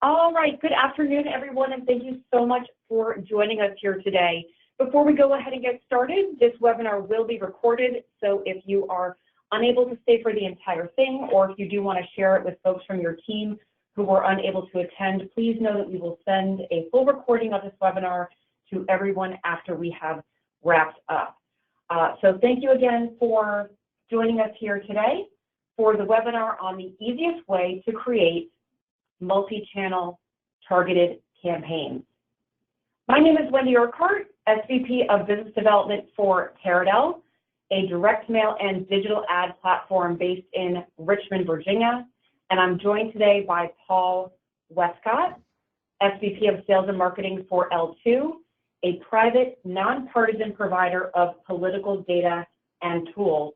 All right, good afternoon, everyone, and thank you so much for joining us here today. Before we go ahead and get started, this webinar will be recorded, so if you are unable to stay for the entire thing, or if you do want to share it with folks from your team who were unable to attend, please know that we will send a full recording of this webinar to everyone after we have wrapped up. So thank you again for joining us here today for the webinar on the easiest way to create multi-channel targeted campaigns. My name is Wendy Urquhart, SVP of Business Development for Taradel, a direct mail and digital ad platform based in Richmond, Virginia. And I'm joined today by Paul Westcott, SVP of Sales and Marketing for L2, a private, nonpartisan provider of political data and tools.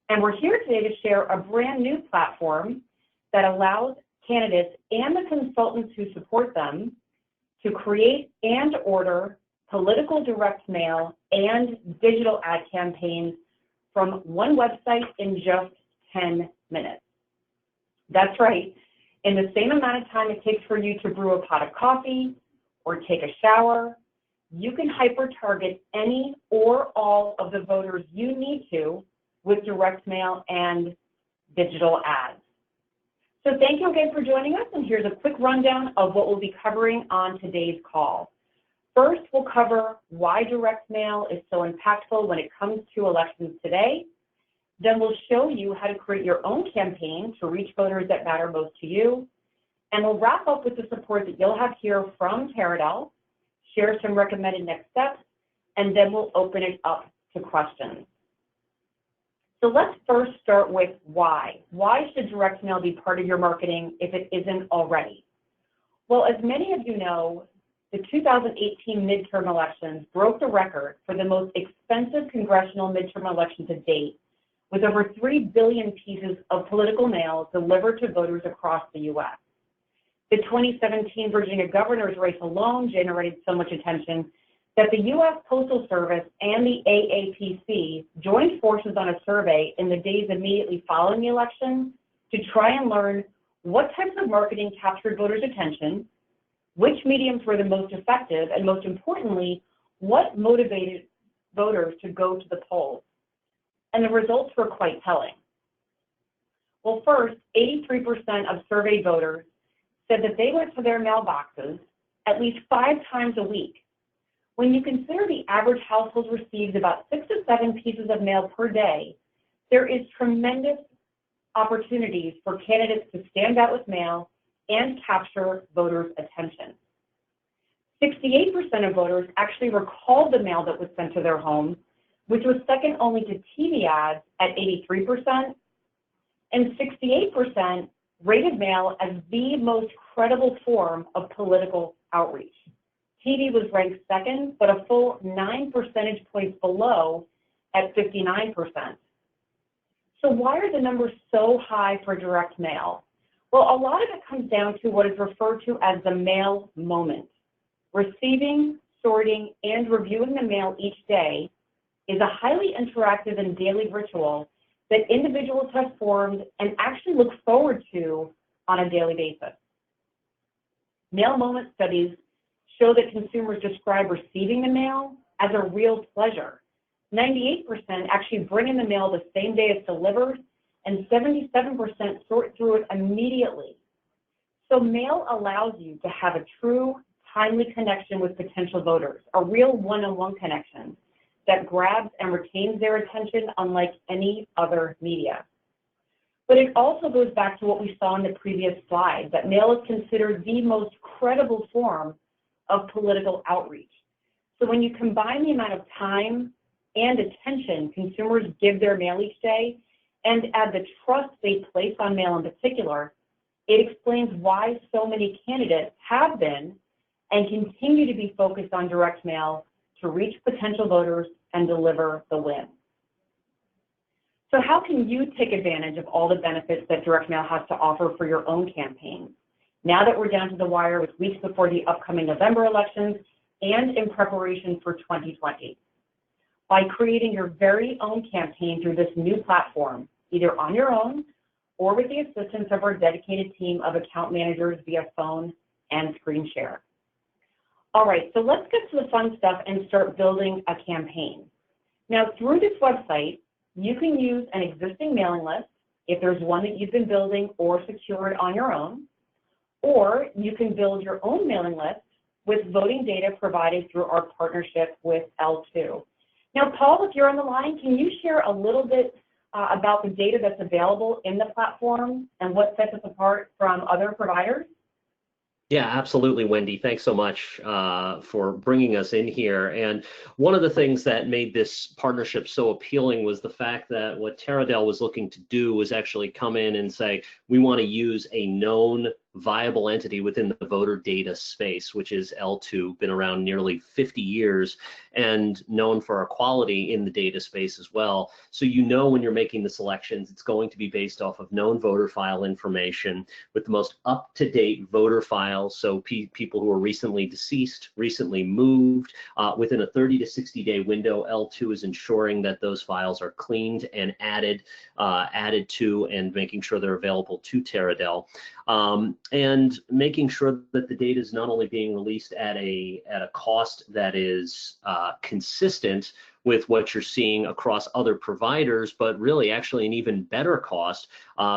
And we're here today to share a brand new platform that allows candidates and the consultants who support them to create and order political direct mail and digital ad campaigns from one website in just 10 minutes. That's right. In the same amount of time it takes for you to brew a pot of coffee or take a shower, you can hyper-target any or all of the voters you need to with direct mail and digital ads. So thank you again for joining us, and here's a quick rundown of what we'll be covering on today's call. First, we'll cover why direct mail is so impactful when it comes to elections today. Then we'll show you how to create your own campaign to reach voters that matter most to you. And we'll wrap up with the support that you'll have here from Taradel, share some recommended next steps, and then we'll open it up to questions. So let's first start with why. Why should direct mail be part of your marketing if it isn't already? Well, as many of you know, the 2018 midterm elections broke the record for the most expensive congressional midterm election to date, with over 3 billion pieces of political mail delivered to voters across the U.S. The 2017 Virginia governor's race alone generated so much attention that the U.S. Postal Service and the AAPC joined forces on a survey in the days immediately following the election to try and learn what types of marketing captured voters' attention, which mediums were the most effective, and most importantly, what motivated voters to go to the polls. And the results were quite telling. Well, first, 83% of surveyed voters said that they went to their mailboxes at least 5 times a week. When you consider the average household receives about 6 to 7 pieces of mail per day, there is tremendous opportunities for candidates to stand out with mail and capture voters' attention. 68% of voters actually recalled the mail that was sent to their home, which was second only to TV ads at 83%, and 68% rated mail as the most credible form of political outreach. TV was ranked second, but a full 9 percentage points below at 59%. So why are the numbers so high for direct mail? Well, a lot of it comes down to what is referred to as the mail moment. Receiving, sorting, and reviewing the mail each day is a highly interactive and daily ritual that individuals have formed and actually look forward to on a daily basis. Mail moment studies show that consumers describe receiving the mail as a real pleasure. 98% actually bring in the mail the same day it's delivered, and 77% sort through it immediately. So mail allows you to have a true, timely connection with potential voters, a real one-on-one connection that grabs and retains their attention unlike any other media. But it also goes back to what we saw in the previous slide, that mail is considered the most credible form of political outreach. So when you combine the amount of time and attention consumers give their mail each day and add the trust they place on mail in particular, it explains why so many candidates have been and continue to be focused on direct mail to reach potential voters and deliver the win. So how can you take advantage of all the benefits that direct mail has to offer for your own campaign? Now that we're down to the wire with weeks before the upcoming November elections and in preparation for 2020. By creating your very own campaign through this new platform, either on your own or with the assistance of our dedicated team of account managers via phone, and screen share. All right, so let's get to the fun stuff and start building a campaign. Now, through this website, you can use an existing mailing list if there's one that you've been building or secured on your own, or you can build your own mailing list with voting data provided through our partnership with L2. Now, Paul, if you're on the line, can you share a little bit about the data that's available in the platform and what sets us apart from other providers? Yeah, absolutely, Wendy. Thanks so much for bringing us in here. And one of the things that made this partnership so appealing was the fact that what Taradel was looking to do was actually come in and say, we want to use a known viable entity within the voter data space, which is L2, been around nearly 50 years and known for our quality in the data space as well. So you know when you're making the selections, it's going to be based off of known voter file information with the most up-to-date voter files. So people who are recently deceased, recently moved, within a 30 to 60-day window, L2 is ensuring that those files are cleaned and added to and making sure they're available to Taradel. And making sure that the data is not only being released at a cost that is consistent with what you're seeing across other providers, but really actually an even better cost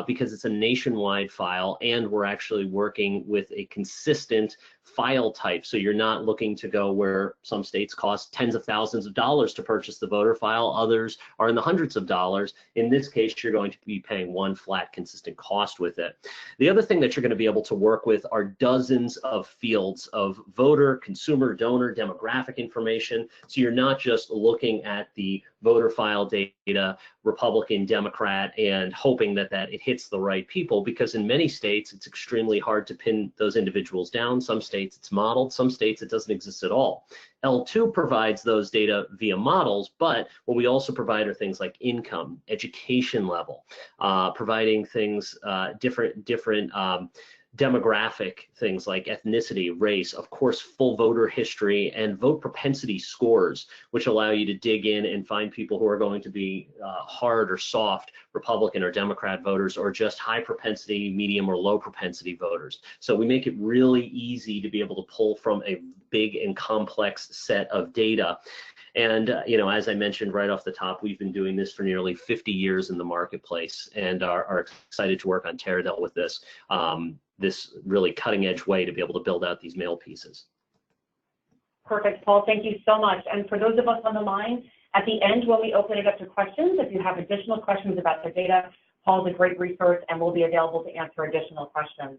because it's a nationwide file and we're actually working with a consistent file type. So you're not looking to go where some states cost tens of thousands of dollars to purchase the voter file, others are in the hundreds of dollars. In this case, you're going to be paying one flat consistent cost with it. The other thing that you're going to be able to work with are dozens of fields of voter, consumer, donor, demographic information. So you're not just looking at the voter file data, Republican, Democrat, and hoping that it hits the right people, because in many states it's extremely hard to pin those individuals down. Some states it's modeled, some states it doesn't exist at all. L2 provides those data via models, but what we also provide are things like income, education level, providing things, different demographic things like ethnicity, race, of course, full voter history, and vote propensity scores, which allow you to dig in and find people who are going to be hard or soft Republican or Democrat voters, or just high propensity, medium, or low propensity voters. So we make it really easy to be able to pull from a big and complex set of data. And as I mentioned right off the top, we've been doing this for nearly 50 years in the marketplace, and are excited to work on Taradel with this really cutting edge way to be able to build out these mail pieces. Perfect, Paul, thank you so much. And for those of us on the line, at the end when we open it up to questions, if you have additional questions about the data, Paul's a great resource and will be available to answer additional questions.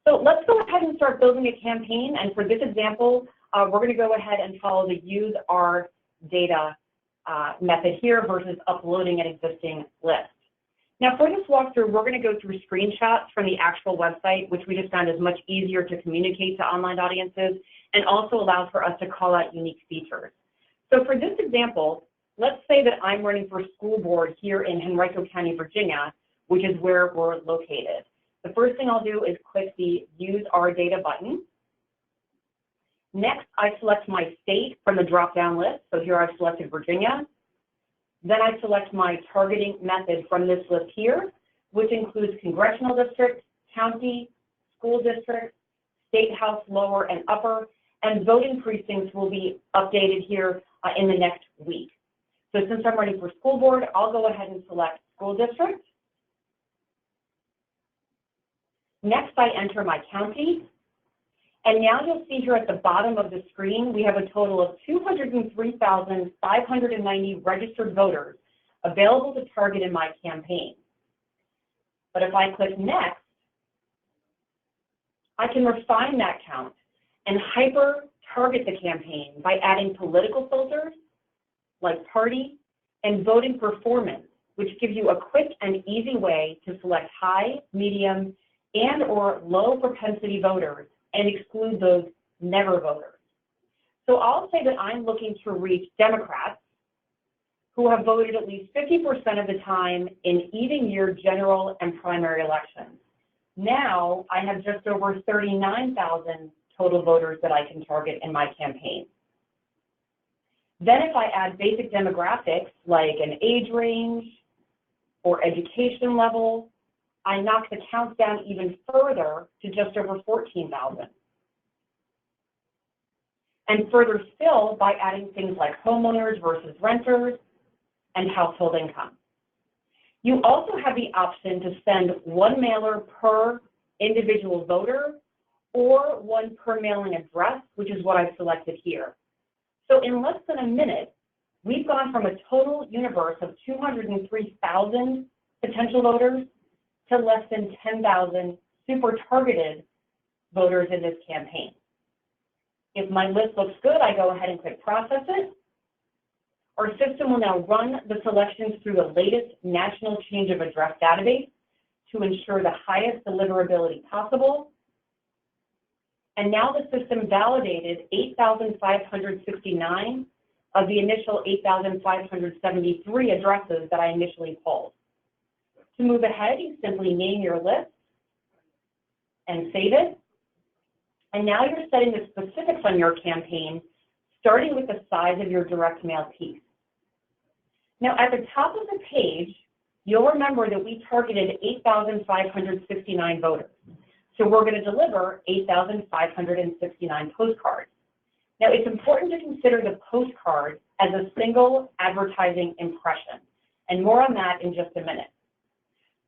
So let's go ahead and start building a campaign. And for this example, we're going to go ahead and follow the use our data method here versus uploading an existing list. Now for this walkthrough, we're going to go through screenshots from the actual website, which we just found is much easier to communicate to online audiences and also allows for us to call out unique features. So for this example, let's say that I'm running for school board here in Henrico County, Virginia, which is where we're located. The first thing I'll do is click the Use Our Data button. Next, I select my state from the drop-down list. So here I've selected Virginia. Then I select my targeting method from this list here, which includes congressional district, county, school district, state house lower and upper, and voting precincts will be updated here in the next week. So since I'm running for school board, I'll go ahead and select school district. Next, I enter my county. And now you'll see here at the bottom of the screen, we have a total of 203,590 registered voters available to target in my campaign. But if I click next, I can refine that count and hyper-target the campaign by adding political filters like party and voting performance, which gives you a quick and easy way to select high, medium, and or low propensity voters and exclude those never voters. So I'll say that I'm looking to reach Democrats who have voted at least 50% of the time in even year general and primary elections. Now I have just over 39,000 total voters that I can target in my campaign. Then if I add basic demographics like an age range or education level, I knock the count down even further to just over 14,000. and further still by adding things like homeowners versus renters and household income. You also have the option to send one mailer per individual voter or one per mailing address, which is what I've selected here. So in less than a minute, we've gone from a total universe of 203,000 potential voters to less than 10,000 super targeted voters in this campaign. If my list looks good, I go ahead and click process it. Our system will now run the selections through the latest National Change of Address database to ensure the highest deliverability possible. And now the system validated 8,569 of the initial 8,573 addresses that I initially pulled. To move ahead, you simply name your list and save it. And now you're setting the specifics on your campaign, starting with the size of your direct mail piece. Now, at the top of the page, you'll remember that we targeted 8,569 voters. So we're going to deliver 8,569 postcards. Now, it's important to consider the postcard as a single advertising impression, and more on that in just a minute.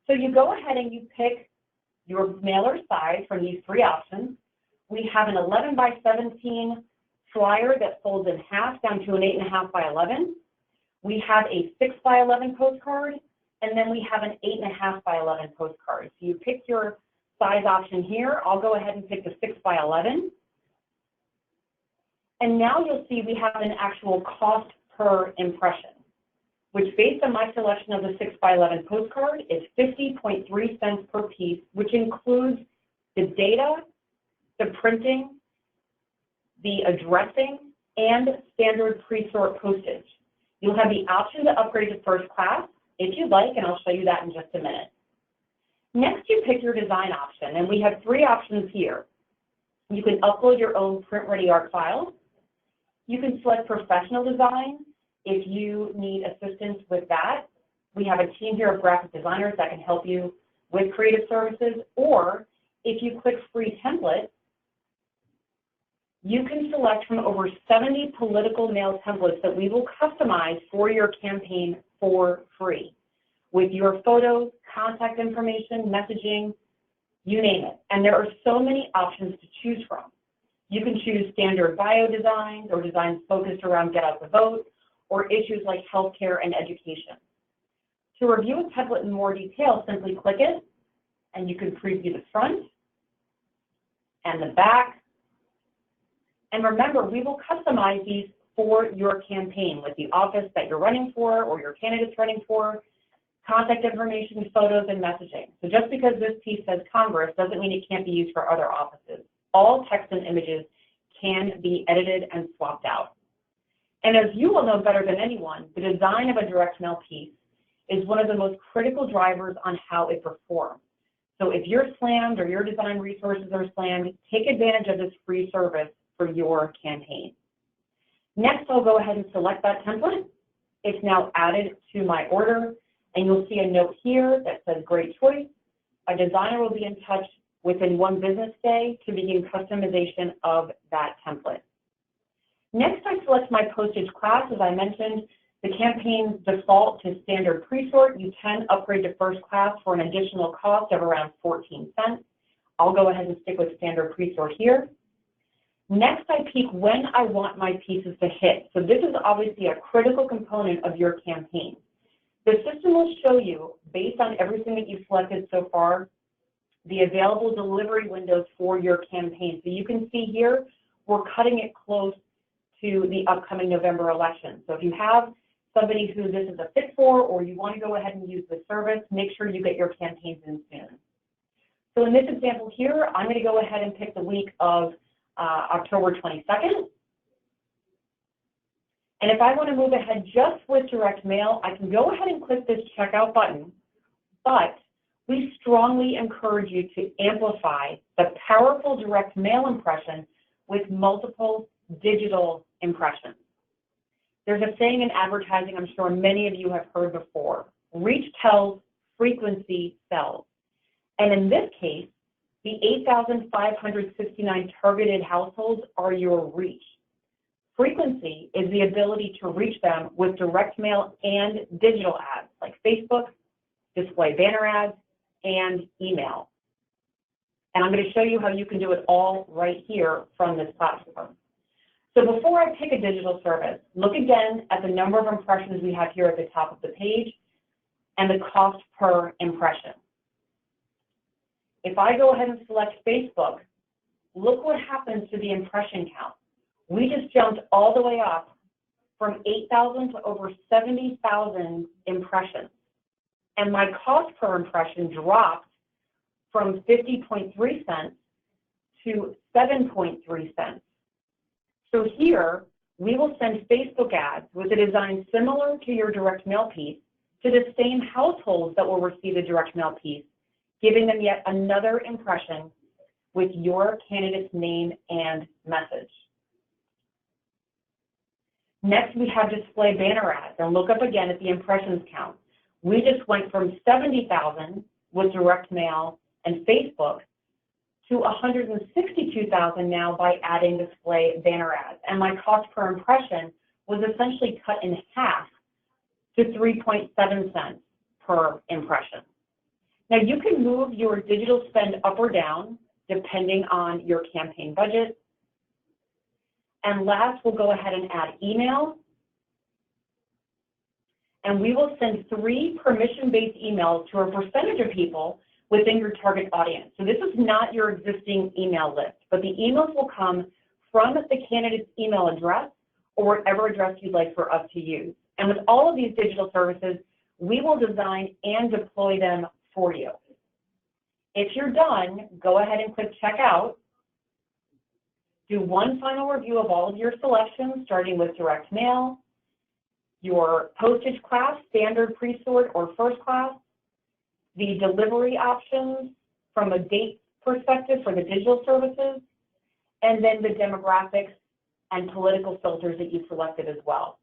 So you go ahead and you pick your mailer size from these three options. We have an 11 by 17 flyer that folds in half down to an 8.5 by 11. We have a 6 by 11 postcard, and then we have an 8.5 by 11 postcard. So you pick your size option here. I'll go ahead and pick the 6 by 11. And now you'll see we have an actual cost per impression, which based on my selection of the 6 by 11 postcard is 50.3 cents per piece, which includes the data, the printing, the addressing, and standard pre-sort postage. You'll have the option to upgrade to first class if you'd like, and I'll show you that in just a minute. Next, you pick your design option, and we have three options here. You can upload your own print-ready art files. You can select professional design if you need assistance with that. We have a team here of graphic designers that can help you with creative services, or if you click free template, you can select from over 70 political mail templates that we will customize for your campaign for free with your photos, contact information, messaging, you name it. And there are so many options to choose from. You can choose standard bio designs or designs focused around get out the vote or issues like healthcare and education. To review a template in more detail, simply click it and you can preview the front and the back. And remember, we will customize these for your campaign with the office that you're running for or your candidate's running for, contact information, photos, and messaging. So just because this piece says Congress doesn't mean it can't be used for other offices. All text and images can be edited and swapped out. And as you will know better than anyone, the design of a direct mail piece is one of the most critical drivers on how it performs. So if you're slammed or your design resources are slammed, take advantage of this free service for your campaign. Next, I'll go ahead and select that template. It's now added to my order, and you'll see a note here that says great choice. A designer will be in touch within 1 business day to begin customization of that template. Next, I select my postage class. As I mentioned, the campaign's default to standard pre-sort. You can upgrade to first class for an additional cost of around 14 cents. I'll go ahead and stick with standard pre-sort here. Next, I peek when I want my pieces to hit. So this is obviously a critical component of your campaign. The system will show you, based on everything that you've selected so far, the available delivery windows for your campaign. So you can see here, we're cutting it close to the upcoming November election. So if you have somebody who this is a fit for, or you want to go ahead and use the service, make sure you get your campaigns in soon. So in this example here, I'm going to go ahead and pick the week of October 22nd. And if I want to move ahead just with direct mail, I can go ahead and click this checkout button, but we strongly encourage you to amplify the powerful direct mail impression with multiple digital impressions. There's a saying in advertising I'm sure many of you have heard before: reach tells, frequency sells. And in this case, the 8,569 targeted households are your reach. Frequency is the ability to reach them with direct mail and digital ads like Facebook, display banner ads, and email. And I'm going to show you how you can do it all right here from this platform. So before I pick a digital service, look again at the number of impressions we have here at the top of the page and the cost per impression. If I go ahead and select Facebook, look what happens to the impression count. We just jumped all the way up from 8,000 to over 70,000 impressions. And my cost per impression dropped from 50.3 cents to 7.3 cents. So here, we will send Facebook ads with a design similar to your direct mail piece to the same households that will receive the direct mail piece, giving them yet another impression with your candidate's name and message. Next, we have display banner ads, and look up again at the impressions count. We just went from 70,000 with direct mail and Facebook to 162,000 now by adding display banner ads. And my cost per impression was essentially cut in half to 3.7 cents per impression. Now you can move your digital spend up or down depending on your campaign budget. And last, we'll go ahead and add email. And we will send 3 permission-based emails to a percentage of people within your target audience. So this is not your existing email list, but the emails will come from the candidate's email address or whatever address you'd like for us to use. And with all of these digital services, we will design and deploy them for you. If you're done, go ahead and click Checkout. Do one final review of all of your selections, starting with direct mail, your postage class, standard, pre-sort, or first class, the delivery options from a date perspective for the digital services, and then the demographics and political filters that you selected as well.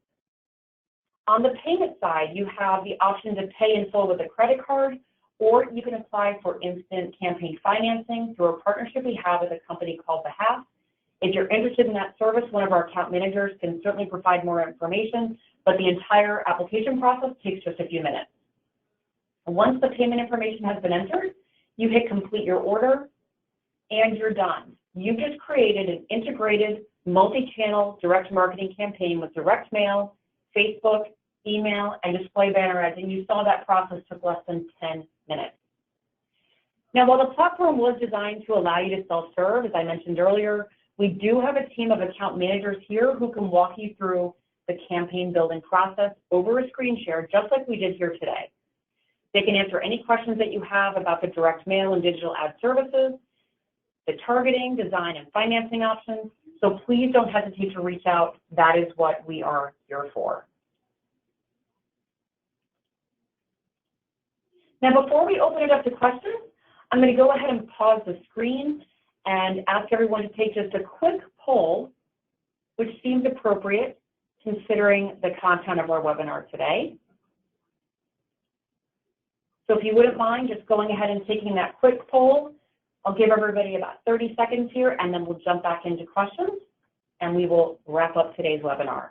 On the payment side, you have the option to pay in full with a credit card, or you can apply for instant campaign financing through a partnership we have with a company called Behalf. If you're interested in that service, one of our account managers can certainly provide more information, but the entire application process takes just a few minutes. Once the payment information has been entered, you hit complete your order, and you're done. You've just created an integrated multi-channel direct marketing campaign with direct mail, Facebook, email, and display banner ads, and you saw that process took less than 10 minutes. Now, while the platform was designed to allow you to self-serve, as I mentioned earlier, we do have a team of account managers here who can walk you through the campaign building process over a screen share, just like we did here today. They can answer any questions that you have about the direct mail and digital ad services, the targeting, design, and financing options. So please don't hesitate to reach out. That is what we are here for. Now, before we open it up to questions, I'm going to go ahead and pause the screen and ask everyone to take just a quick poll, which seems appropriate considering the content of our webinar today. So if you wouldn't mind just going ahead and taking that quick poll, I'll give everybody about 30 seconds here, and then we'll jump back into questions, and we will wrap up today's webinar.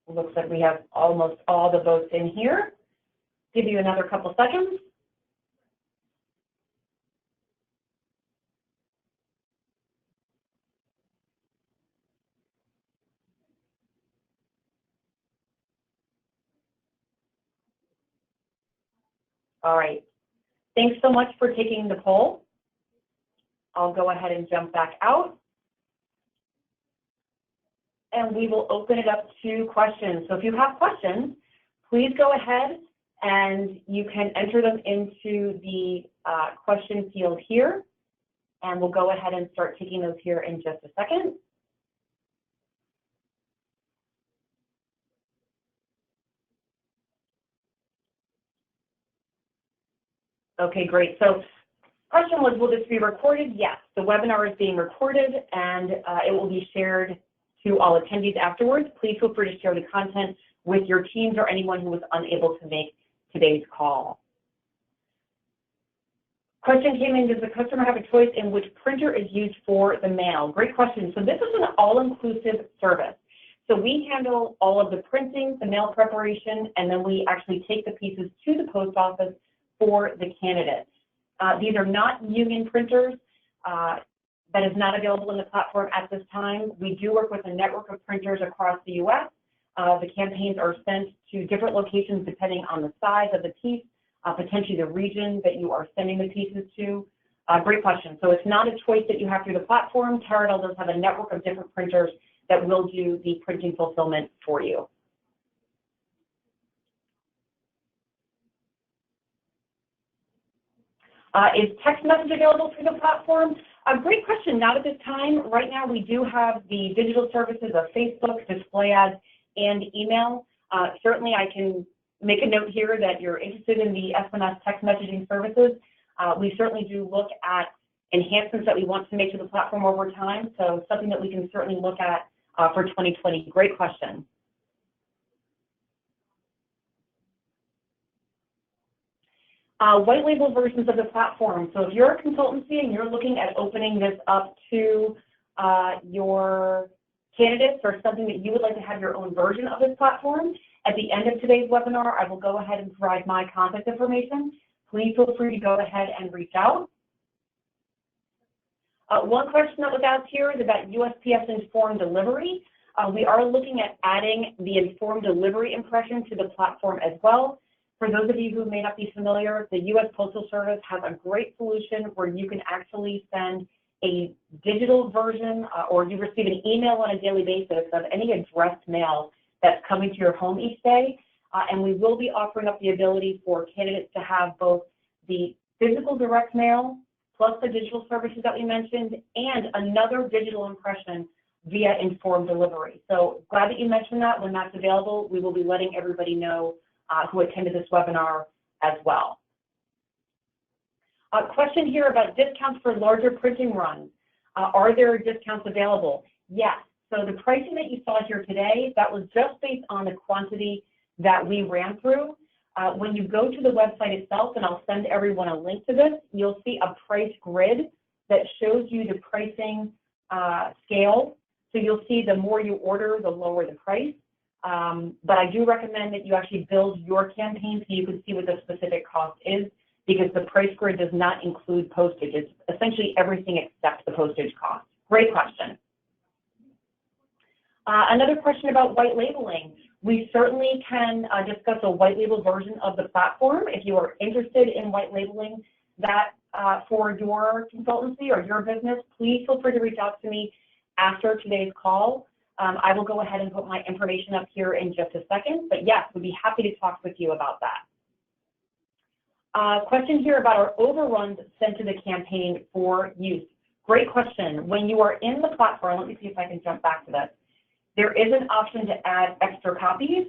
Looks like we have almost all the votes in here. Give you another couple seconds. All right. Thanks so much for taking the poll. I'll go ahead and jump back out. And we will open it up to questions. So if you have questions, please go ahead and you can enter them into the question field here. And we'll go ahead and start taking those here in just a second. Okay, great. So Question was, will this be recorded? Yes, the webinar is being recorded and it will be shared to all attendees afterwards. Please feel free to share the content with your teams or anyone who was unable to make today's call. Question came in, does the customer have a choice in which printer is used for the mail? Great question. So this is an all-inclusive service. So we handle all of the printing, the mail preparation, and then we actually take the pieces to the post office for the candidate. These are not union printers. That is not available in the platform at this time. We do work with a network of printers across the U.S. The campaigns are sent to different locations depending on the size of the piece, potentially the region that you are sending the pieces to. Great question. So it's not a choice that you have through the platform. Taradel does have a network of different printers that will do the printing fulfillment for you. Is text message available through the platform? A great question. Not at this time. Right now, we do have the digital services of Facebook, display ads, and email. Certainly, I can make a note here that you're interested in the SMS text messaging services. We certainly do look at enhancements that we want to make to the platform over time. So something that we can certainly look at for 2020. Great question. White label versions of the platform. So if you're a consultancy and you're looking at opening this up to your candidates or something that you would like to have your own version of this platform, at the end of today's webinar, I will go ahead and provide my contact information. Please feel free to go ahead and reach out. One question that was asked here is about USPS informed delivery. We are looking at adding the informed delivery impression to the platform as well. For those of you who may not be familiar, the U.S. Postal Service has a great solution where you can actually send a digital version or you receive an email on a daily basis of any addressed mail that's coming to your home each day. And we will be offering up the ability for candidates to have both the physical direct mail plus the digital services that we mentioned and another digital impression via informed delivery. So glad that you mentioned that. When that's available, we will be letting everybody know who attended this webinar as well. A question here about discounts for larger printing runs. Are there discounts available? Yes. So the pricing that you saw here today, that was just based on the quantity that we ran through. When you go to the website itself, and I'll send everyone a link to this, you'll see a price grid that shows you the pricing scale. So you'll see the more you order, the lower the price. But I do recommend that you actually build your campaign so you can see what the specific cost is, because the price grid does not include postage. It's essentially everything except the postage cost. Great question. Another question about white labeling. We certainly can discuss a white label version of the platform. If you are interested in white labeling that for your consultancy or your business, please feel free to reach out to me after today's call. I will go ahead and put my information up here in just a second, but yes, we'd be happy to talk with you about that. Question here about our overruns sent to the campaign for use. Great question. When you are in the platform, let me see if I can jump back to this. There is an option to add extra copies,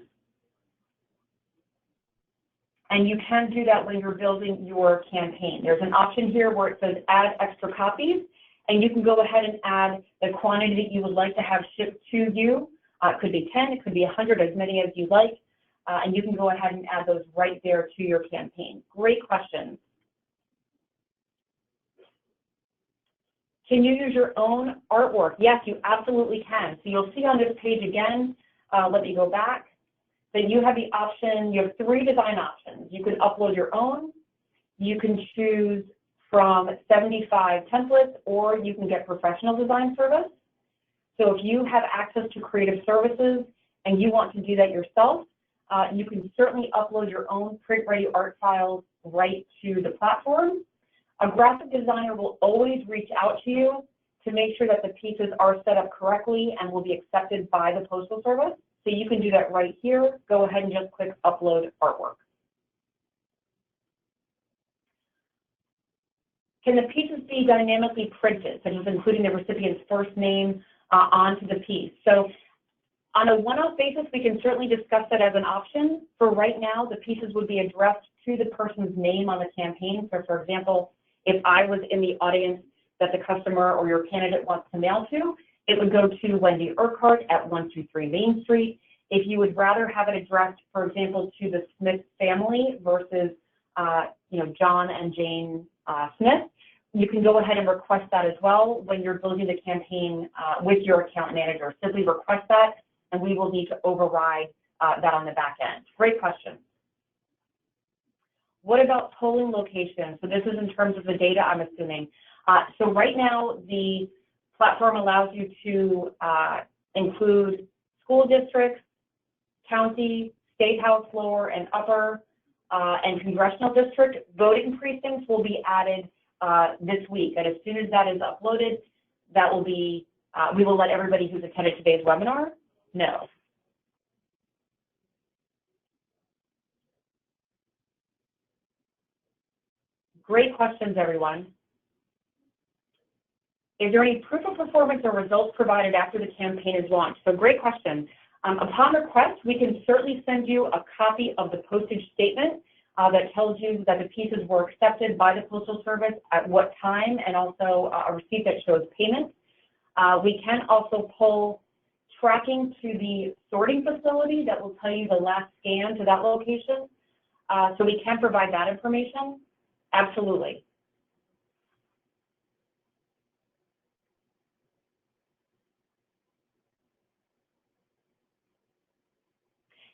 and you can do that when you're building your campaign. There's an option here where it says add extra copies, and you can go ahead and add the quantity that you would like to have shipped to you. It could be 10, it could be 100, as many as you like, and you can go ahead and add those right there to your campaign. Great question. Can you use your own artwork? Yes, you absolutely can. So you'll see on this page again, let me go back, that you have the option, you have 3 design options. You can upload your own, you can choose from 75 templates, or you can get professional design service. So if you have access to creative services and you want to do that yourself, you can certainly upload your own print-ready art files right to the platform. A graphic designer will always reach out to you to make sure that the pieces are set up correctly and will be accepted by the Postal Service. So you can do that right here. Go ahead and just click Upload Artwork. Can the pieces be dynamically printed, such as including the recipient's first name onto the piece? So on a one-off basis, we can certainly discuss that as an option. For right now, the pieces would be addressed to the person's name on the campaign. So for example, If I was in the audience that the customer or your candidate wants to mail to, it would go to Wendy Urquhart at 123 Main Street. If you would rather have it addressed, for example, to the Smith family versus, John and Jane Smith, you can go ahead and request that as well when you're building the campaign with your account manager. Simply request that, and we will need to override that on the back end. Great question. What about polling locations? So this is in terms of the data, I'm assuming. So right now, the platform allows you to include school districts, county, state house, lower and upper, and congressional district. Voting precincts will be added this week, and as soon as that is uploaded, that will be, we will let everybody who's attended today's webinar know. Great questions, everyone. Is there any proof of performance or results provided after the campaign is launched? So great question. Upon request, we can certainly send you a copy of the postage statement that tells you that the pieces were accepted by the Postal Service at what time, and also a receipt that shows payment. We can also pull tracking to the sorting facility that will tell you the last scan to that location. So we can provide that information. Absolutely.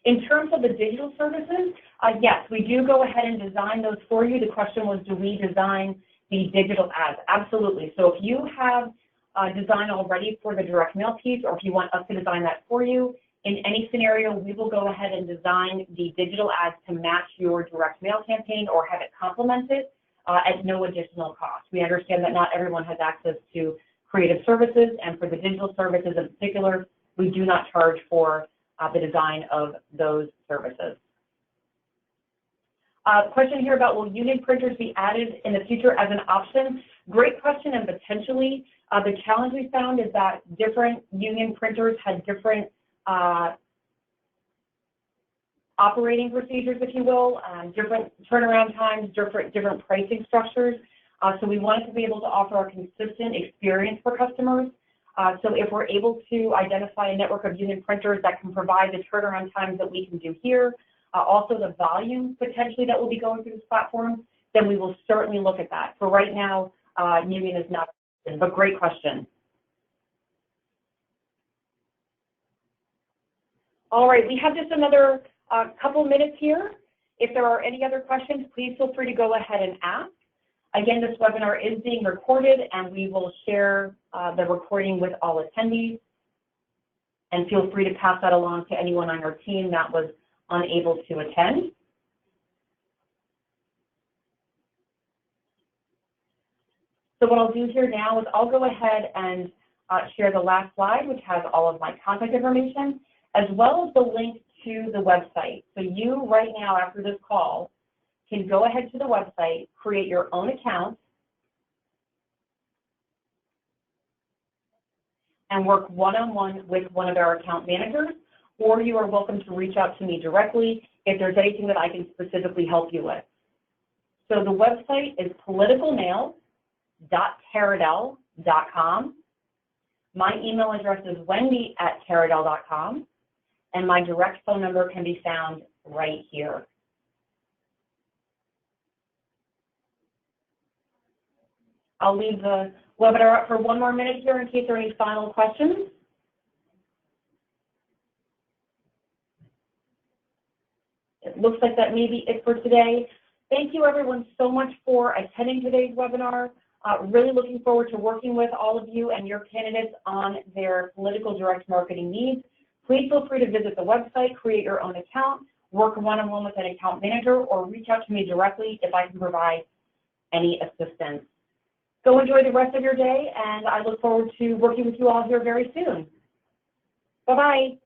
In terms of the digital services, yes, we do go ahead and design those for you. The question was, do we design the digital ads? Absolutely. So if you have a design already for the direct mail piece, or if you want us to design that for you, in any scenario, we will go ahead and design the digital ads to match your direct mail campaign or have it complemented at no additional cost. We understand that not everyone has access to creative services, and for the digital services in particular, we do not charge for the design of those services. Question here about, will union printers be added in the future as an option? Great question, and potentially. The challenge we found is that different union printers had different operating procedures, if you will, different turnaround times, different pricing structures. So we wanted to be able to offer a consistent experience for customers. So if we're able to identify a network of union printers that can provide the turnaround times that we can do here, also the volume potentially that will be going through this platform, then we will certainly look at that. For right now, union is not, but great question. All right, we have just another couple minutes here. If there are any other questions, please feel free to go ahead and ask. Again, this webinar is being recorded, and we will share the recording with all attendees. And feel free to pass that along to anyone on your team that was unable to attend. So what I'll do here now is I'll go ahead and share the last slide, which has all of my contact information, as well as the link to the website. So you, right now, after this call, can go ahead to the website, create your own account, and work one-on-one with one of our account managers, or you are welcome to reach out to me directly if there's anything that I can specifically help you with. So the website is politicalmail.taradel.com. My email address is wendy@taradel.com, and my direct phone number can be found right here. I'll leave the webinar up for one more minute here in case there are any final questions. It looks like that may be it for today. Thank you everyone so much for attending today's webinar. Really looking forward to working with all of you and your candidates on their political direct marketing needs. Please feel free to visit the website, create your own account, work one-on-one with an account manager, or reach out to me directly if I can provide any assistance. Go enjoy the rest of your day, and I look forward to working with you all here very soon. Bye-bye.